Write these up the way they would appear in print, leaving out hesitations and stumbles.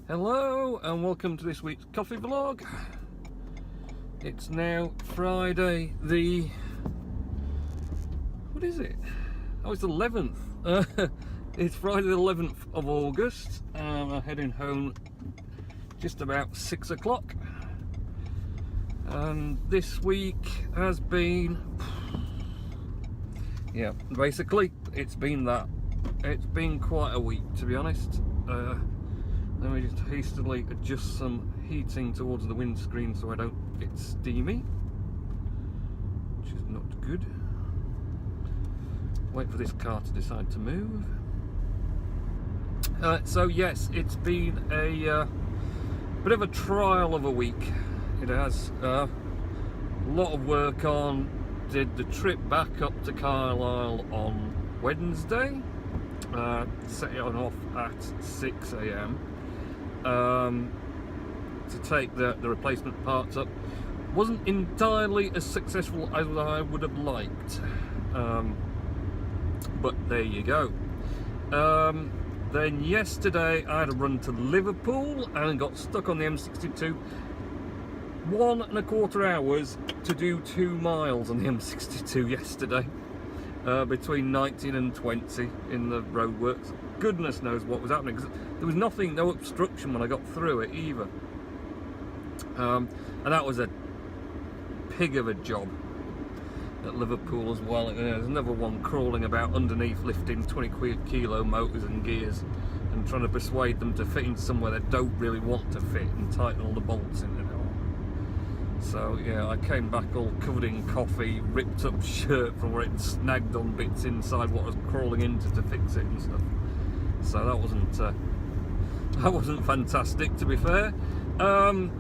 Hello and welcome to this week's coffee vlog. It's now Friday the... what is it? Oh, it's the 11th. It's Friday the 11th of August and I'm heading home just about 6 o'clock. And this week has been... yeah, basically it's been quite a week, to be honest. Let me just hastily adjust some heating towards the windscreen so I don't get steamy, which is not good. Wait for this car to decide to move. So yes, it's been a bit of a trial of a week. It has a lot of work on. Did the trip back up to Carlisle on Wednesday. Set it off at 6 AM. To take the replacement parts up. Wasn't entirely as successful as I would have liked, but there you go. Then yesterday I had a run to Liverpool and got stuck on the M62 1.25 hours to do 2 miles on the M62 yesterday, between 19 and 20 in the roadworks. Goodness knows what was happening, because there was no obstruction when I got through it either. And that was a pig of a job at Liverpool as well. There's another one crawling about underneath, lifting 20-kilo motors and gears and trying to persuade them to fit in somewhere they don't really want to fit and tighten all the bolts in it. So yeah, I came back all covered in coffee, ripped up shirt from where it snagged on bits inside what I was crawling into to fix it and stuff. So that wasn't fantastic, to be fair. And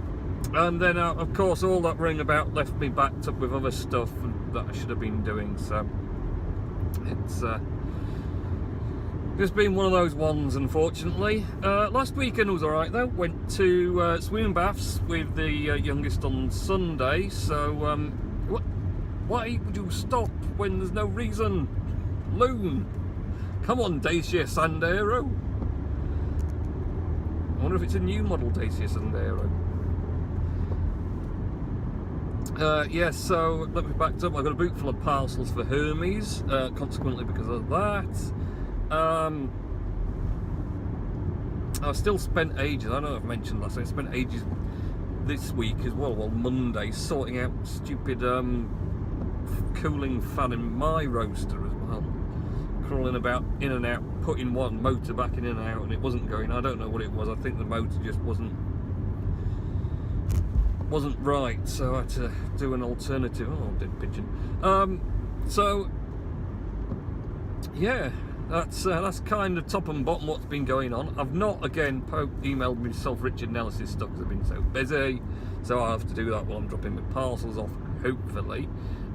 then of course all that ring about left me backed up with other stuff that I should have been doing. So it's just been one of those ones, unfortunately. Last weekend was alright though. Went to swimming baths with the youngest on Sunday. So why would you stop when there's no reason? Loon, come on, Dacia Sandero. I wonder if it's a new model Dacia Sandero. Yes, so let me back up. I've got a boot full of parcels for Hermes, consequently because of that. I've still spent ages, I don't know if I've mentioned last week, I spent ages this week as well, Monday, sorting out stupid cooling fan in my roaster as well. Crawling about in and out, putting one motor back in and out, and it wasn't going. I don't know what it was. I think the motor just wasn't right, so I had to do an alternative. Oh, dead pigeon. So yeah, that's kind of top and bottom what's been going on. I've not again emailed myself Richard Nellis's stuff because I've been so busy, so I have to do that while I'm dropping my parcels off, hopefully.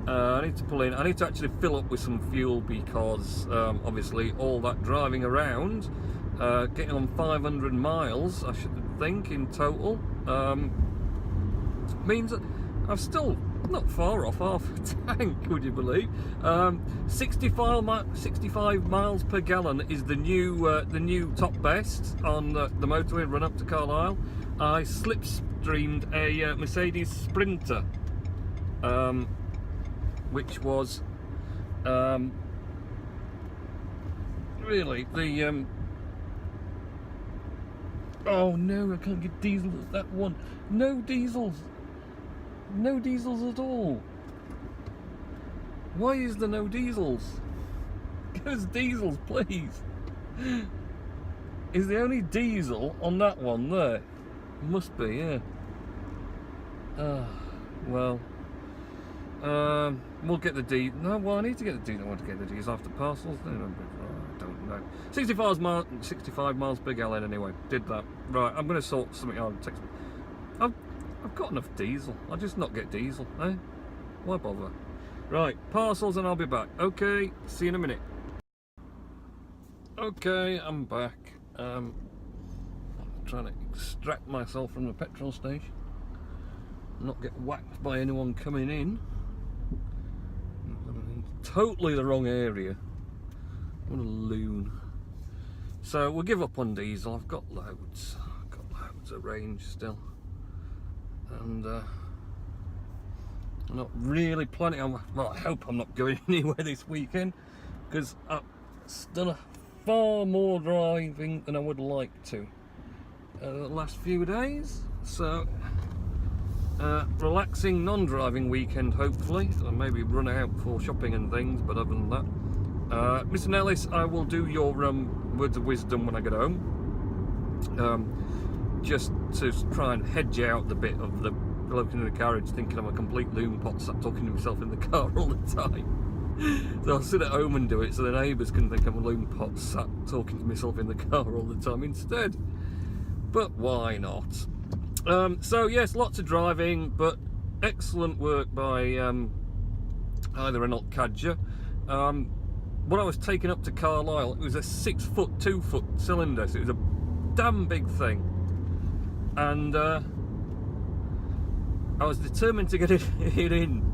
I need to pull in. I need to actually fill up with some fuel because obviously all that driving around, getting on 500 miles, I should think in total, means that I'm still not far off half a tank. Would you believe? 65 miles per gallon is the new top best on the motorway run up to Carlisle. I slipstreamed a Mercedes Sprinter. Which was really the oh no, I can't get diesel at that one. No diesels at all. Why is there no diesels? Give us diesels, please. Is the only diesel on that one there? Must be, yeah. Well, we'll get the diesel. No, well, I need to get the diesel. I want to get the diesel after parcels. No, I don't know. 65 miles per gallon anyway. Did that. Right, I'm going to sort something out. Text me. I've got enough diesel. I'll just not get diesel, eh? Why bother? Right, parcels and I'll be back. Okay, see you in a minute. Okay, I'm back. I'm trying to extract myself from the petrol station. Not get whacked by anyone coming in. Totally the wrong area. What a loon. So we'll give up on diesel. I've got loads. loads of range still, and I'm not really planning on. Well, I hope I'm not going anywhere this weekend, because I've done far more driving than I would like to the last few days. So relaxing non-driving weekend hopefully. I'll maybe run out for shopping and things, but other than that, Mr. Nellis, I will do your words of wisdom when I get home, just to try and hedge out the bit of the bloke in the garage thinking I'm a complete loon pot sat talking to myself in the car all the time. So I'll sit at home and do it so the neighbours can think I'm a loon pot sat talking to myself in the car all the time instead. But why not? So yes, lots of driving, but excellent work by either Renault Kadja. When I was taken up to Carlisle, it was a 6-foot, 2-foot cylinder, so it was a damn big thing. And I was determined to get it in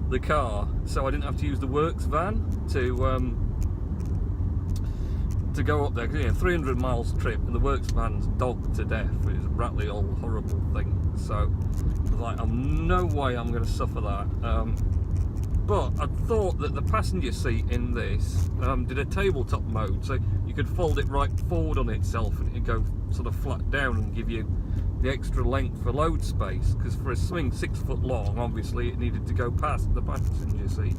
the car, so I didn't have to use the works van to go up there. Cause, 300 miles trip, and the works van's dogged to death. It was a rattly old horrible thing. So I was like, no way I'm going to suffer that. But I thought that the passenger seat in this did a tabletop mode, so you could fold it right forward on itself and it'd go sort of flat down and give you the extra length for load space, because for a swing 6 foot long, obviously it needed to go past the passenger seat.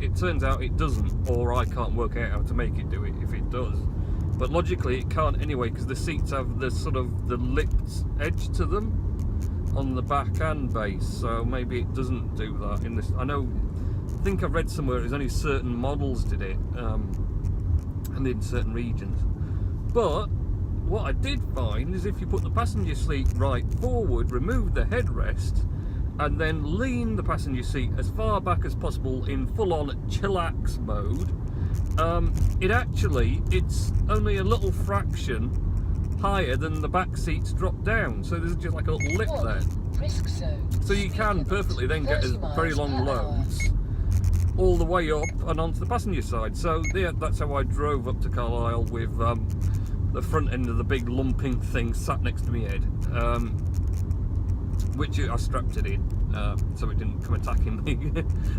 It turns out it doesn't, or I can't work out how to make it do it if it does. But logically it can't anyway, because the seats have the sort of the lipped edge to them on the back and base, so maybe it doesn't do that in this. I think I've read somewhere it was only certain models did it, and in certain regions. But what I did find is if you put the passenger seat right forward, remove the headrest, and then lean the passenger seat as far back as possible in full-on chillax mode, it's only a little fraction higher than the back seats drop down, so there's just like a little lip there. So you can perfectly then get very long loads all the way up and onto the passenger side. So yeah, that's how I drove up to Carlisle with the front end of the big lumping thing sat next to my head, which I strapped it in so it didn't come attacking me.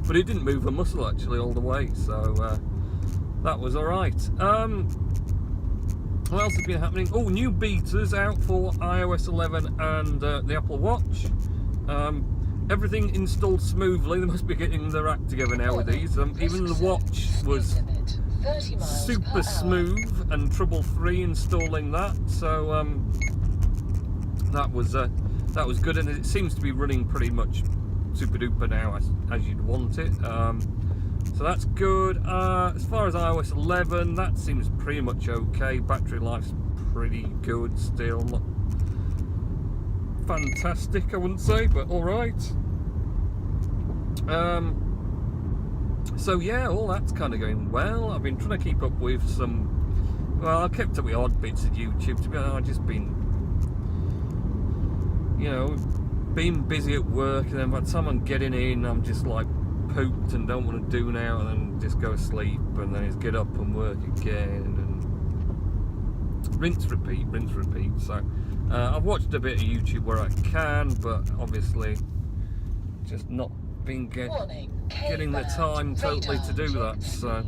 But it didn't move a muscle actually all the way, so that was alright. What else has been happening? Oh, new betas out for iOS 11 and the Apple Watch. Everything installed smoothly. They must be getting their act together now with these. Even the watch was super smooth and trouble-free installing that. So that was good, and it seems to be running pretty much super duper now as you'd want it. So that's good. As far as iOS 11, that seems pretty much okay. Battery life's pretty good still. Not fantastic, I wouldn't say, but alright. So yeah, all that's kind of going well. I've been trying to keep up with I kept up with odd bits of YouTube. To be honest, I've just been, being busy at work, and then by the time I'm getting in, I'm just like pooped and don't want to do now, and then just go to sleep, and then it's get up and work again, and rinse repeat. So I've watched a bit of YouTube where I can, but obviously just not been getting the time totally to do that. So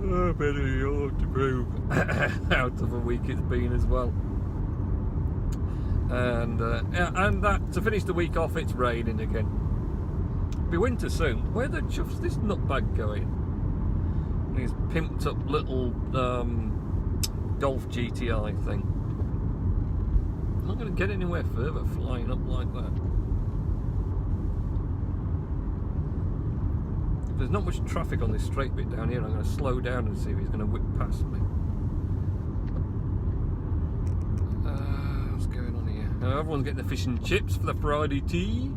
I better ought to prove out of a week it's been as well. And that to finish the week off, it's raining again. It'll be winter soon. Where the chuff's this nutbag going? His pimped up little Golf GTI thing. I'm not going to get anywhere further flying up like that. There's not much traffic on this straight bit down here. I'm going to slow down and see if he's going to whip past me. What's going on here? Everyone's getting the fish and chips for the Friday tea.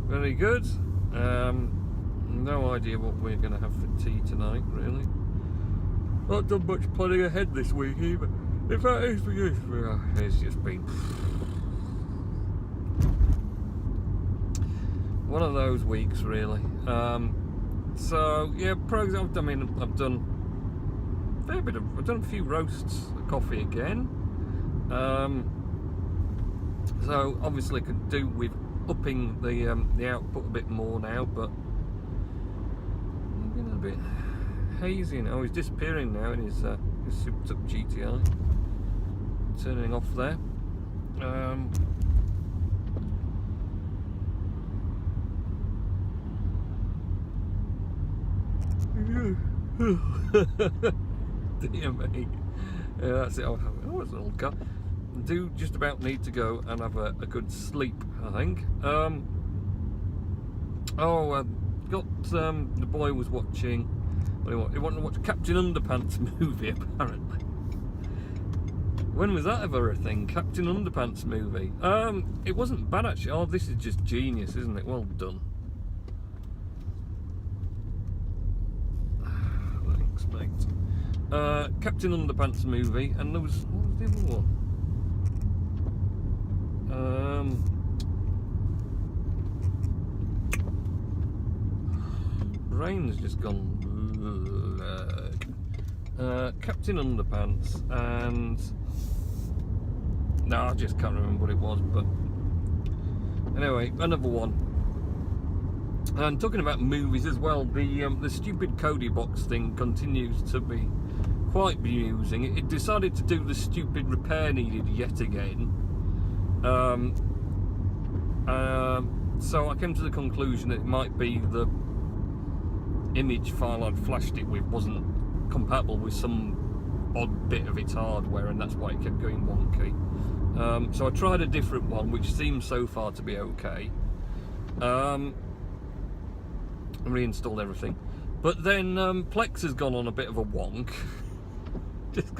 Very good. No idea what we're going to have for tea tonight, really. Not done much planning ahead this week either. In fact, it's just been... one of those weeks, really. So yeah, pros. I've done a fair bit of. I've done a few roasts of coffee again. So obviously could do with upping the output a bit more now, but I'm getting a bit hazy now. He's disappearing now in his souped up GTI. Turning off there. Dear me. Yeah, that's it. Oh, it's an old car. Do just about need to go and have a good sleep, I think. Got the boy was watching. Well, he wanted to watch a Captain Underpants movie, apparently. When was that ever a thing? Captain Underpants movie? It wasn't bad actually. Oh, this is just genius, isn't it? Well done. Thanks, mate. Captain Underpants movie, and there was, what was the other one? Brain's just gone. Captain Underpants, and no, I just can't remember what it was. But anyway, another one. And talking about movies as well, the stupid Cody box thing continues to be quite bemusing. It decided to do the stupid repair needed yet again. So I came to the conclusion that it might be the image file I'd flashed it with wasn't compatible with some odd bit of its hardware, and that's why it kept going wonky. So I tried a different one, which seems so far to be okay. And reinstalled everything, but then Plex has gone on a bit of a wonk. just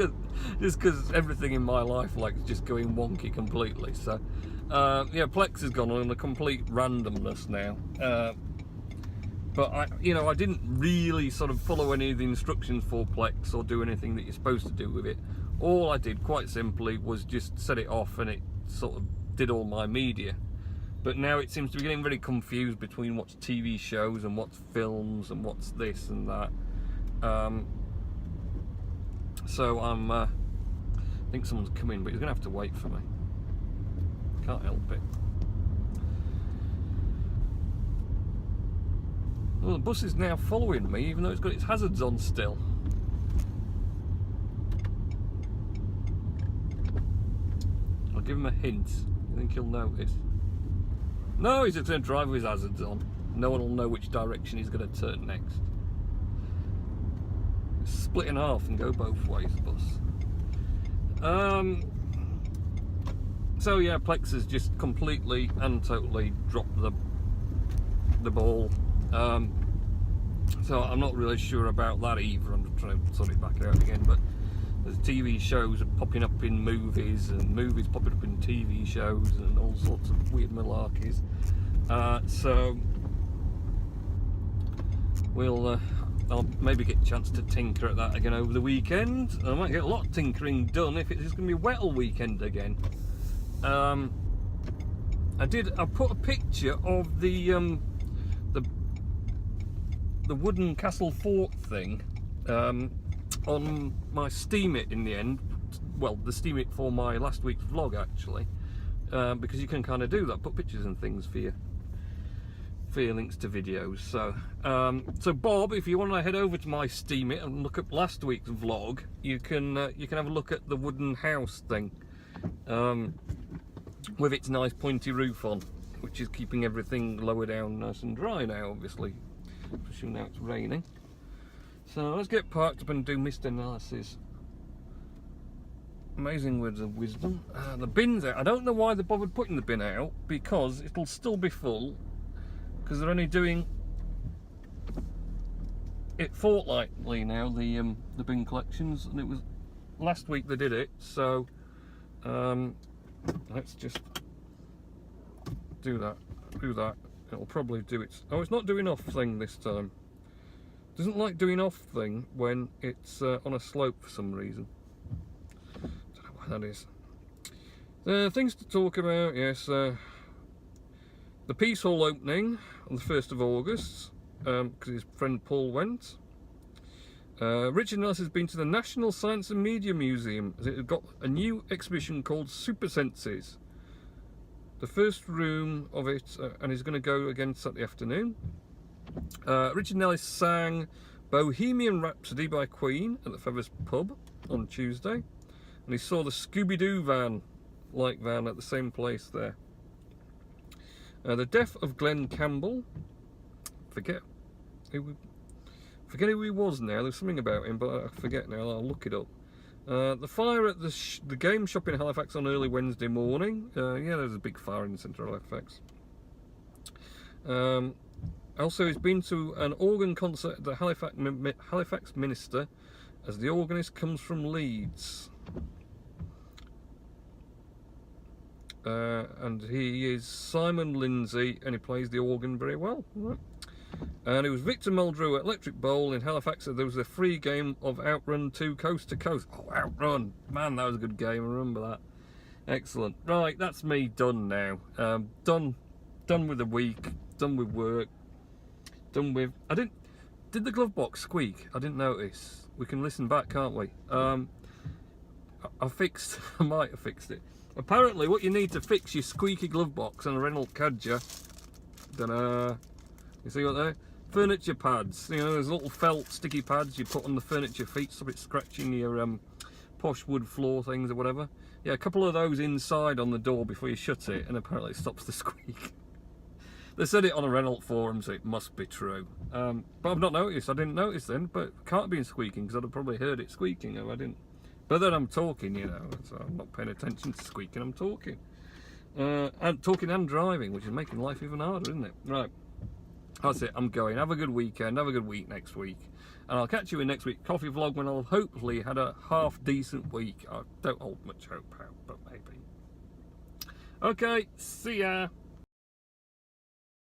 because everything in my life likes just going wonky completely. So yeah, Plex has gone on a complete randomness now. But I didn't really sort of follow any of the instructions for Plex or do anything that you're supposed to do with it. All I did, quite simply, was just set it off, and it sort of did all my media. But now it seems to be getting very confused between what's TV shows and what's films and what's this and that. So I think someone's coming, but he's going to have to wait for me. Can't help it. Well, the bus is now following me, even though it's got its hazards on still. I'll give him a hint. I think he'll notice. No, he's just going to drive with his hazards on. No one will know which direction he's going to turn next. Split in half and go both ways, the bus. So yeah, Plex has just completely and totally dropped the ball. So I'm not really sure about that either. I'm trying to sort it back out again, but there's TV shows popping up in movies, and movies popping up in TV shows, and all sorts of weird malarkeys. So I'll maybe get a chance to tinker at that again over the weekend. I might get a lot of tinkering done if it's just going to be a wet all weekend again. I put a picture of the wooden castle fort thing on my Steam It in the end. Well, the Steam It for my last week's vlog actually, because you can kind of do that, put pictures and things for your links to videos. So so Bob, if you want to head over to my Steam It and look at last week's vlog, you can have a look at the wooden house thing with its nice pointy roof on, which is keeping everything lower down nice and dry now, obviously, especially now it's raining. So let's get parked up and do mist analysis. Amazing words of wisdom. The bin's out. I don't know why they bothered putting the bin out, because it'll still be full, because they're only doing it fortnightly now, the bin collections, and it was last week they did it. So let's just do that. It'll probably do its. Oh, it's not doing off thing this time. Doesn't like doing off thing when it's on a slope for some reason. Don't know why that is. Things to talk about. Yes. The Peace Hall opening on the 1st of August, because his friend Paul went. Richard Nelson has been to the National Science and Media Museum, as it has got a new exhibition called Super Senses. The first room of it, and he's going to go again Saturday afternoon. Richard Nellis sang Bohemian Rhapsody by Queen at the Feathers pub on Tuesday, and he saw the Scooby-Doo van at the same place there. The death of Glenn Campbell, forget who he was now. There's something about him, but I forget now. I'll look it up. The fire at the game shop in Halifax on early Wednesday morning. Yeah, there's a big fire in the centre of Halifax. Also, he's been to an organ concert at the Halifax Minster, as the organist comes from Leeds. And he is Simon Lindsay, and he plays the organ very well. Right. And it was Victor Muldrew at Electric Bowl in Halifax. So there was a free game of Outrun 2 Coast to Coast. Oh, Outrun! Man, that was a good game. I remember that. Excellent. Right, that's me done now. Done with the week. Done with work. Done with. Did the glove box squeak? I didn't notice. We can listen back, can't we? I might have fixed it. Apparently, what you need to fix your squeaky glove box on a Renault Kadger. You see what there? Furniture pads. You know, there's little felt sticky pads you put on the furniture feet, stop it scratching your posh wood floor things or whatever. Yeah, a couple of those inside on the door before you shut it, and apparently it stops the squeak. They said it on a Renault forum, so it must be true. But I've not noticed. I didn't notice then, but it can't have been squeaking because I'd have probably heard it squeaking if I didn't. But then I'm talking, you know, so I'm not paying attention to squeaking. I'm talking. And talking and driving, which is making life even harder, isn't it? Right. That's it, I'm going. Have a good weekend, have a good week next week. And I'll catch you in next week's coffee vlog when I'll hopefully had a half decent week. I don't hold much hope out, but maybe. Okay, see ya.